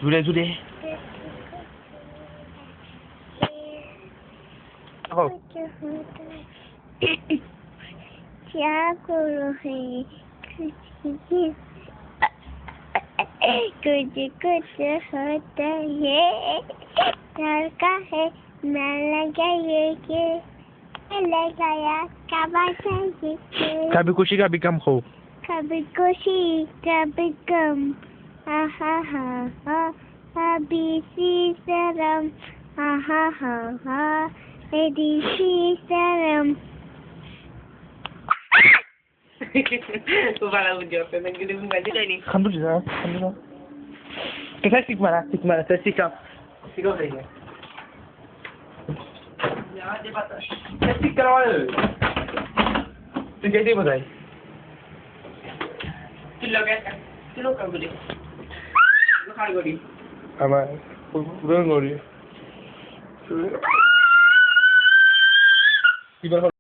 जुड़े हो क्या करो है कुछ होता है लड़का है मैं लगाइए के लगाया कभी खुशी कभी गम हो कभी खुशी कभी गम हा हा हा अभी सी शर्म हा हा हा एडी सी शर्म Tú para un yo, pero que un gallo ni. खानु जा कैसा सिक मारा सिका सही है Ya, de pata. सिक करवा दे तू कैसे बताई Kilo que está. Kilo que guli. Lo खाली गरी. हमारे रंग हो रही है